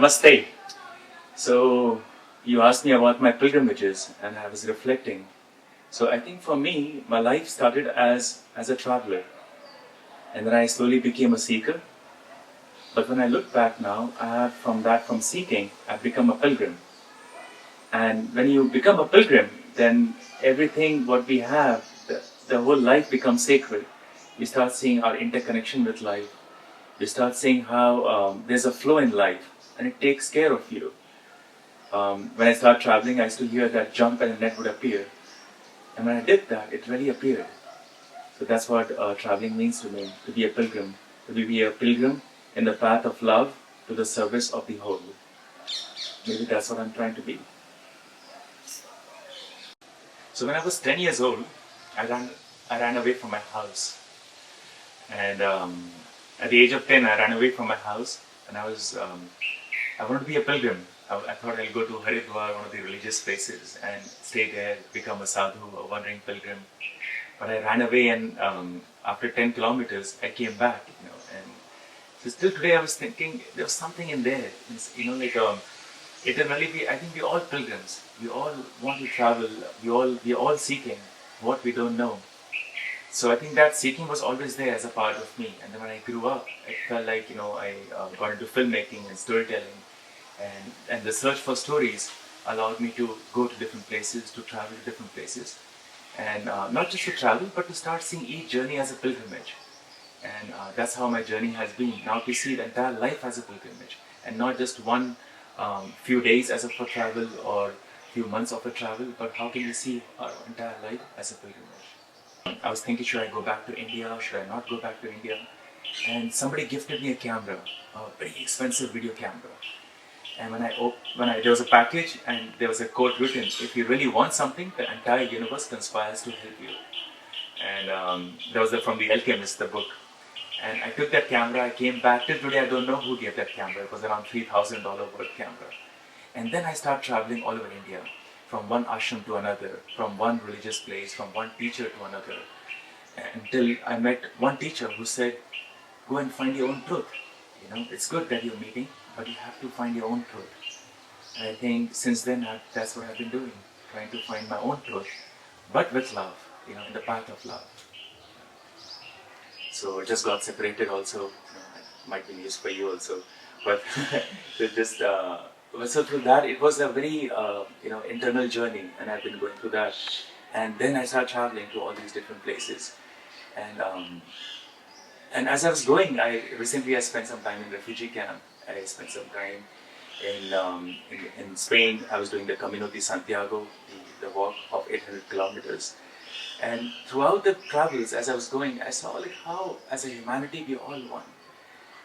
Namaste. So you asked me about my pilgrimages and I was reflecting. So I think for me, my life started as a traveler and then I slowly became a seeker. But when I look back now, I have from seeking, I've become a pilgrim. And when you become a pilgrim, then everything what we have, the whole life becomes sacred. We start seeing our interconnection with life. We start seeing how there's a flow in life and it takes care of you. When I started traveling, I used to hear that jump and the net would appear. And when I did that, it really appeared. So that's what traveling means to me, to be a pilgrim. To be a pilgrim in the path of love to the service of the whole. Maybe that's what I'm trying to be. So when I was 10 years old, I ran away from my house. And at the age of 10, I ran away from my house and I wanted to be a pilgrim. I thought I'll go to Haridwar, one of the religious places, and stay there, become a sadhu, a wandering pilgrim. But I ran away, and after 10 kilometers, I came back. And so still today, I was thinking there was something in there. Eternally, I think we're all pilgrims. We all want to travel. We're all seeking what we don't know. So I think that seeking was always there as a part of me. And then when I grew up, it felt like I got into filmmaking and storytelling. And the search for stories allowed me to go to different places, to travel to different places. And not just to travel, but to start seeing each journey as a pilgrimage. And that's how my journey has been. Now to see the entire life as a pilgrimage. And not just one few days as a for travel or few months of a travel, but how can you see our entire life as a pilgrimage. I was thinking, should I go back to India? Should I not go back to India? And somebody gifted me a camera, a very expensive video camera. And there was a package and there was a quote written, if you really want something, the entire universe conspires to help you. And that was from The Alchemist, the book. And I took that camera, I came back. Till today I don't know who gave that camera. It was around $3,000 worth camera. And then I started traveling all over India, from one ashram to another, from one religious place, from one teacher to another. Until I met one teacher who said, go and find your own truth. It's good that you're meeting, but you have to find your own truth. And I think since then, that's what I've been doing, trying to find my own truth, but with love, in the path of love. So I just got separated also, it might be news for you also, but so through that, it was a very, internal journey, and I've been going through that. And then I started traveling to all these different places. And as I was going, I spent some time in refugee camp. I spent some time in Spain. I was doing the Camino de Santiago, the walk of 800 kilometers. And throughout the travels, as I was going, I saw how, as a humanity, we all one.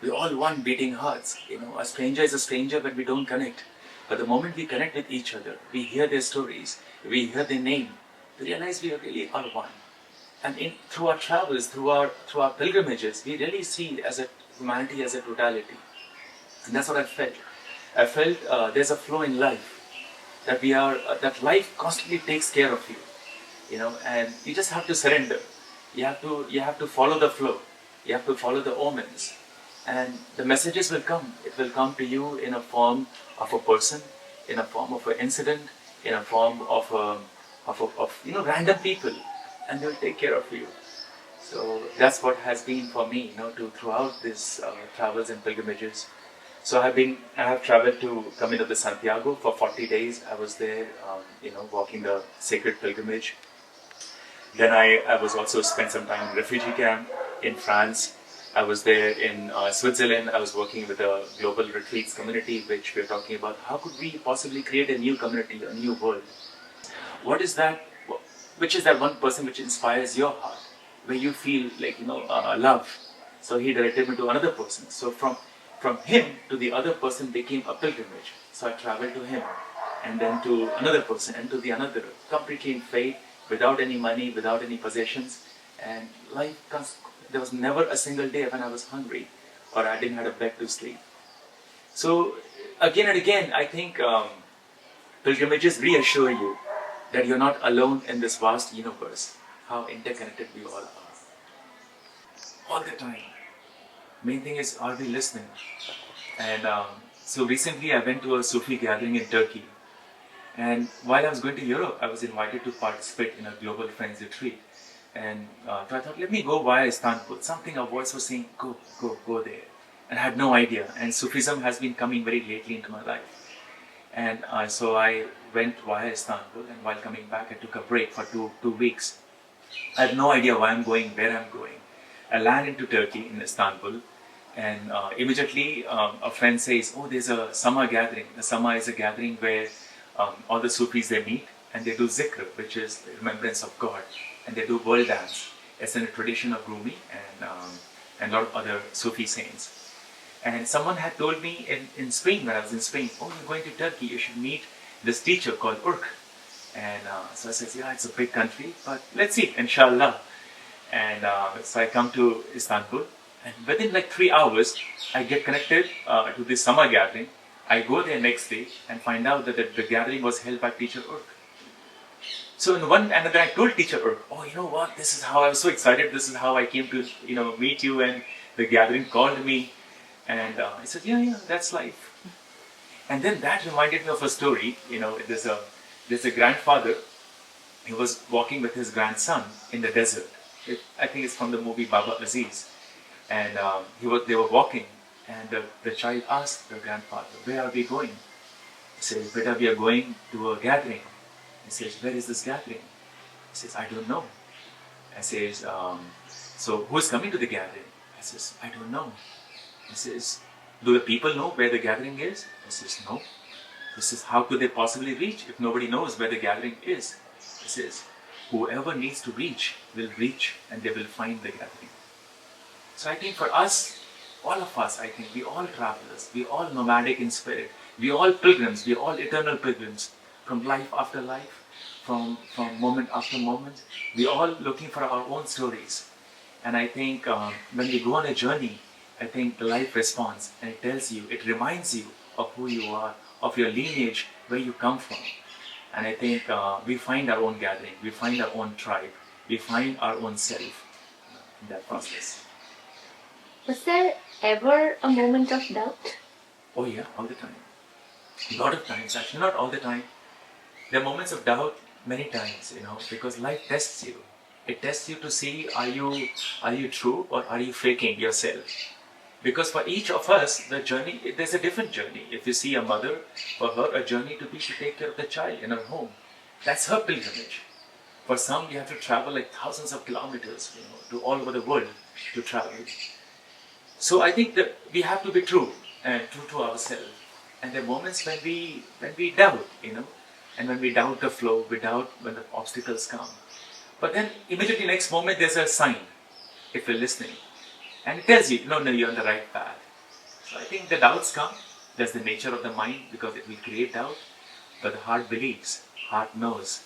We all one beating hearts. A stranger is a stranger when we don't connect. But the moment we connect with each other, we hear their stories, we hear their name, we realize we are really all one. And through our travels, through our pilgrimages, we really see humanity as a totality. And that's what I felt. I felt there's a flow in life, that life constantly takes care of you, and you just have to surrender. You have to follow the flow. You have to follow the omens, and the messages will come. It will come to you in a form of a person, in a form of an incident, in a form of random people. And they'll take care of you. So that's what has been for me, throughout these travels and pilgrimages. So I have traveled to Camino de Santiago for 40 days. I was there, walking the sacred pilgrimage. Then I was also spent some time in refugee camp in France. I was there in Switzerland. I was working with a global retreats community, which we're talking about. How could we possibly create a new community, a new world? What is that? Which is that one person which inspires your heart, where you feel love. So he directed me to another person. So from him to the other person became a pilgrimage. So I traveled to him, and then to another person, and to the another. Completely in faith, without any money, without any possessions. And there was never a single day when I was hungry, or I didn't have a bed to sleep. So again and again, I think pilgrimages reassure you that you're not alone in this vast universe, how interconnected we all are. All the time. Main thing is, are we listening? And So recently I went to a Sufi gathering in Turkey, and while I was going to Europe, I was invited to participate in a global friends retreat. And so I thought, let me go via Istanbul. Something a voice was saying, go, go, go there. And I had no idea. And Sufism has been coming very lately into my life. And so I went via Istanbul, and while coming back, I took a break for two weeks. I have no idea why I'm going, where I'm going. I land into Turkey in Istanbul, and immediately a friend says, "Oh, there's a summer gathering. The summer is a gathering where all the Sufis they meet and they do zikr, which is the remembrance of God, and they do world dance. It's in a tradition of Rumi and a lot of other Sufi saints." And someone had told me in Spain, when I was in Spain, "Oh, you're going to Turkey, you should meet this teacher called Urk." And so I said, "Yeah, it's a big country, but let's see, inshallah." And so I come to Istanbul, and within like 3 hours, I get connected to this summer gathering. I go there next day and find out that the gathering was held by teacher Urk. So in one another, I told teacher Urk, "Oh, you know what? This is how I was so excited. This is how I came to meet you." And the gathering called me, and I said, "Yeah, yeah, that's life." And then that reminded me of a story. There's a grandfather. He was walking with his grandson in the desert. I think it's from the movie Baba Aziz. And they were walking, and the child asked the grandfather, "Where are we going?" He says, "Beta, we are going to a gathering." He says, "Where is this gathering?" He says, "I don't know." I says, "So who's coming to the gathering?" I says, "I don't know." He says, "Do the people know where the gathering is?" He says, "No." He says, "How could they possibly reach if nobody knows where the gathering is?" He says, "Whoever needs to reach will reach, and they will find the gathering." So I think for us, all of us, I think we all travelers, we all nomadic in spirit, we all pilgrims, we all eternal pilgrims, from life after life, from moment after moment. We all looking for our own stories. And I think when we go on a journey, I think life responds, and it tells you, it reminds you of who you are, of your lineage, where you come from. And I think we find our own gathering, we find our own tribe, we find our own self in that process. Was there ever a moment of doubt? Oh yeah, all the time. A lot of times, actually not all the time. There are moments of doubt many times, because life tests you. It tests you to see, are you true or are you faking yourself? Because for each of us, the journey, there's a different journey. If you see a mother, for her, a journey to be to take care of the child in her home. That's her pilgrimage. For some, you have to travel like thousands of kilometers, to all over the world to travel. So I think that we have to be true and true to ourselves. And there are moments when we doubt, and when we doubt the flow, we doubt when the obstacles come. But then immediately next moment there's a sign, if you're listening. And it tells you, no, you're on the right path. So I think the doubts come. That's the nature of the mind, because it will create doubt. But the heart believes, heart knows.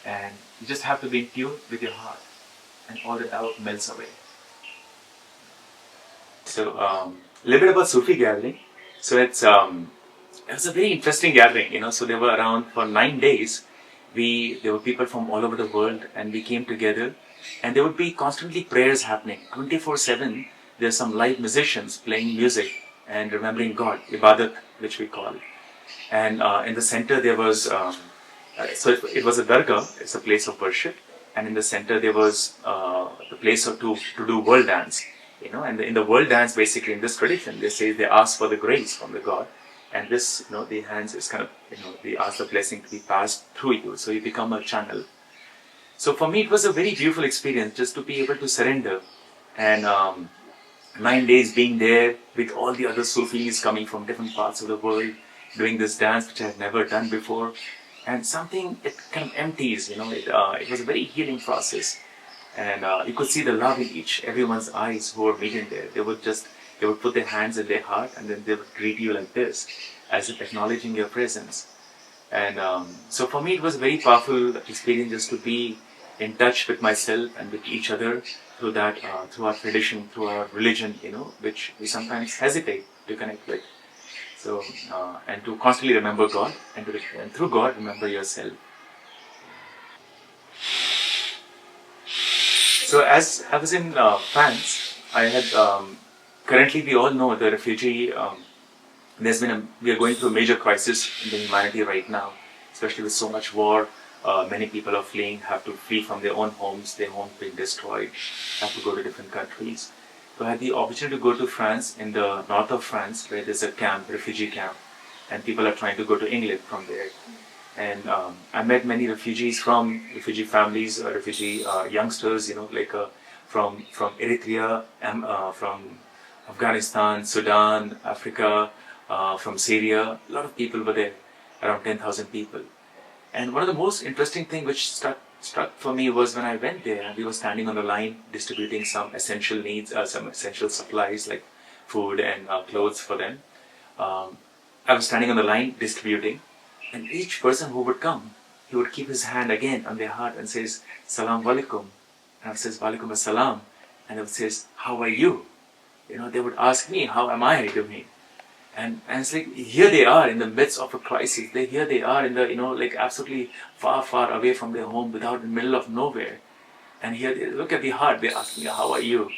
And you just have to be in tune with your heart. And all the doubt melts away. So, a little bit about Sufi gathering. So it was a very interesting gathering, so they were around for 9 days. There were people from all over the world, and we came together, and there would be constantly prayers happening, 24/7. There's some live musicians playing music and remembering God, ibadat, which we call. And in the center there was, it was a dargah, it's a place of worship, and in the center there was the place to do world dance. And in the world dance, basically in this tradition, they say they ask for the grace from the God, and this, the hands is kind of, they ask the blessing to be passed through you, so you become a channel. So for me, it was a very beautiful experience just to be able to surrender, and 9 days being there with all the other Sufis coming from different parts of the world, doing this dance which I had never done before, and something, it kind of empties, it was a very healing process. And you could see the love in everyone's eyes who were meeting there. They would put their hands in their heart, and then they would greet you like this, as if acknowledging your presence. And so for me, it was a very powerful experience just to be in touch with myself and with each other through that, through our tradition, through our religion, which we sometimes hesitate to connect with. So, and to constantly remember God, and through God, remember yourself. So as I was in France, I had, currently we all know the refugee We are going through a major crisis in the humanity right now, especially with so much war. Many people are fleeing, have to flee from their own homes, their homes being destroyed, have to go to different countries. So I had the opportunity to go to France, in the north of France, where there's a camp, refugee camp, and people are trying to go to England from there. And I met many refugees from refugee families, refugee youngsters, from Eritrea, from Afghanistan, Sudan, Africa, from Syria. A lot of people were there, around 10,000 people. And one of the most interesting thing which struck for me was when I went there and we were standing on the line distributing some essential needs, some essential supplies like food and clothes for them. I was standing on the line distributing, and each person who would come, he would keep his hand again on their heart and says, Salam Walaikum. And I says, Walaikum Assalam. And I would say, how are you? They would ask me, how am I doing? And it's like, here they are in the midst of a crisis. Here they are in the, absolutely far, far away from their home, without in the middle of nowhere. And here they look at the heart, they ask me, how are you?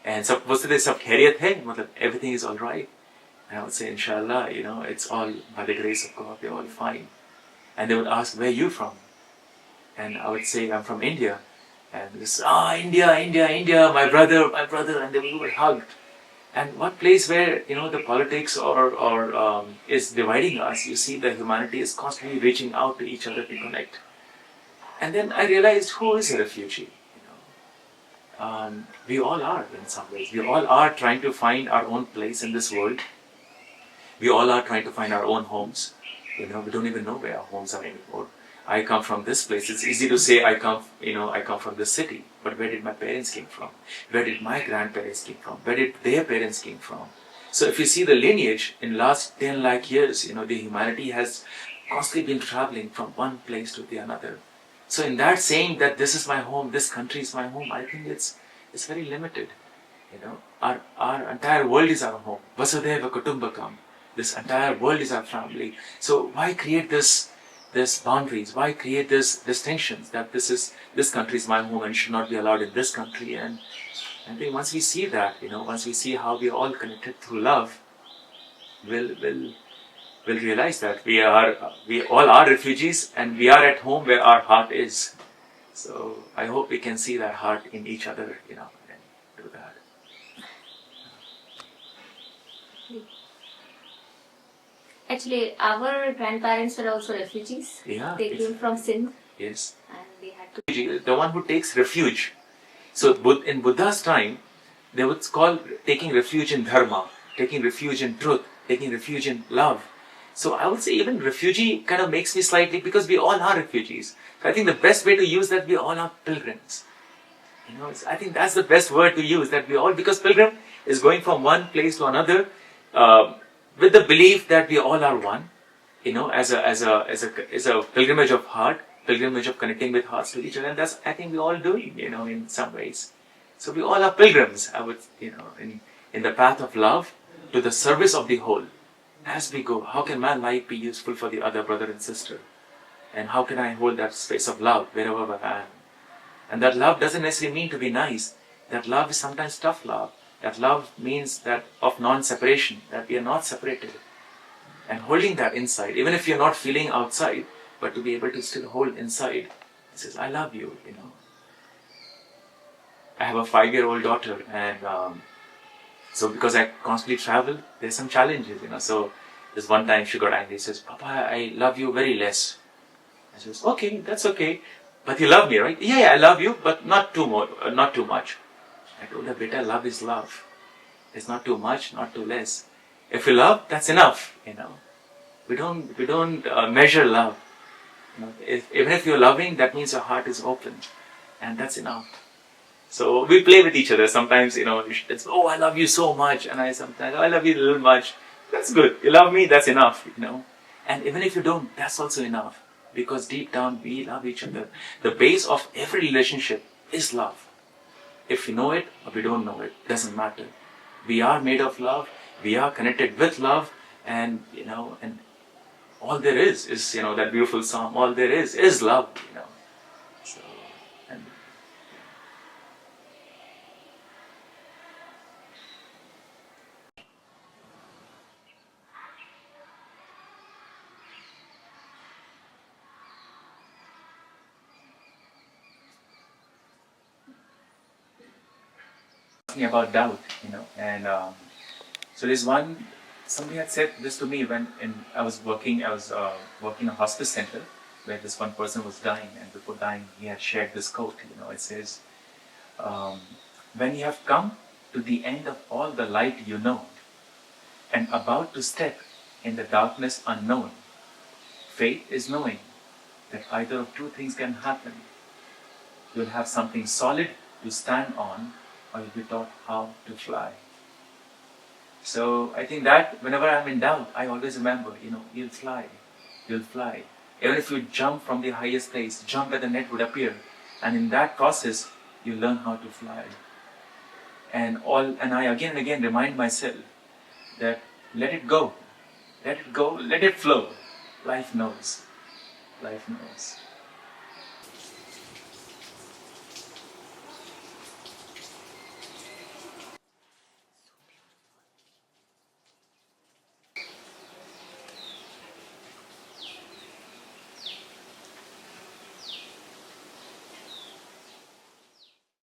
And so, was there sab khairiyat hai? Everything is all right. And I would say, Inshallah, it's all by the grace of God, they're all fine. And they would ask, where are you from? And I would say, I'm from India. And they say, India, India, India, my brother, and they would hug. And what place where, the politics or is dividing us, you see the humanity is constantly reaching out to each other to connect. And then I realized, who is a refugee? We all are in some ways. We all are trying to find our own place in this world. We all are trying to find our own homes. We don't even know where our homes are anymore. I come from this place. It's easy to say I come from this city. But where did my parents came from? Where did my grandparents came from? Where did their parents came from? So if you see the lineage in last 10 lakh years, the humanity has constantly been traveling from one place to the another. So in that saying that this is my home, this country is my home, I think it's very limited. Our entire world is our home. Vasudhaiva Kutumbakam. This entire world is our family. So why create this boundaries? Why create this distinctions that this country is my home and should not be allowed in this country? And I think once we see that, once we see how we are all connected through love, we'll realize that we all are refugees and we are at home where our heart is. So I hope we can see that heart in each other, and do that. Actually, our grandparents were also refugees. Yeah, they came from Sindh. Yes. And they had to. The one who takes refuge. So in Buddha's time, they would call taking refuge in dharma, taking refuge in truth, taking refuge in love. So I would say even refugee kind of makes me slightly, because we all are refugees. So I think the best way to use that, we all are pilgrims. I think that's the best word to use, that we all, because pilgrim is going from one place to another, with the belief that we all are one, as a pilgrimage of heart, pilgrimage of connecting with hearts to each other, and that's, I think, we all doing, in some ways. So we all are pilgrims, I would, in the path of love, to the service of the whole. As we go, how can my life be useful for the other brother and sister? And how can I hold that space of love wherever I am? And that love doesn't necessarily mean to be nice. That love is sometimes tough love. That love means that of non-separation, that we are not separated. And holding that inside, even if you're not feeling outside, but to be able to still hold inside, it says, I love you, I have a 5-year-old daughter, and so because I constantly travel, there's some challenges, So this one time she got angry, says, Papa, I love you very less. I says, okay, that's okay. But you love me, right? Yeah, I love you, but not too much. I told her, beta, love is love. It's not too much, not too less. If you love, that's enough, We don't measure love. Even if you're loving, that means your heart is open. And that's enough. So we play with each other. Sometimes, it's, I love you so much. And I sometimes, I love you a little much. That's good. You love me, that's enough, And even if you don't, that's also enough. Because deep down, we love each other. The base of every relationship is love. If we know it or we don't know it, doesn't matter. We are made of love. We are connected with love. And, and all there is, that beautiful song, all there is love, So, and me about doubt, and so there's one. Somebody had said this to me when I was working. I was working in a hospice center where this one person was dying, and before dying, he had shared this quote. It says, um, "When you have come to the end of all the light you know, and about to step in the darkness unknown, faith is knowing that either of two things can happen. You'll have something solid to stand on, or you'll be taught how to fly." So I think that whenever I'm in doubt, I always remember, you'll fly, you'll fly. Even if you jump from the highest place, jump where the net would appear, and in that process, you learn how to fly. And I again and again remind myself that let it go, let it go, let it flow. Life knows, life knows.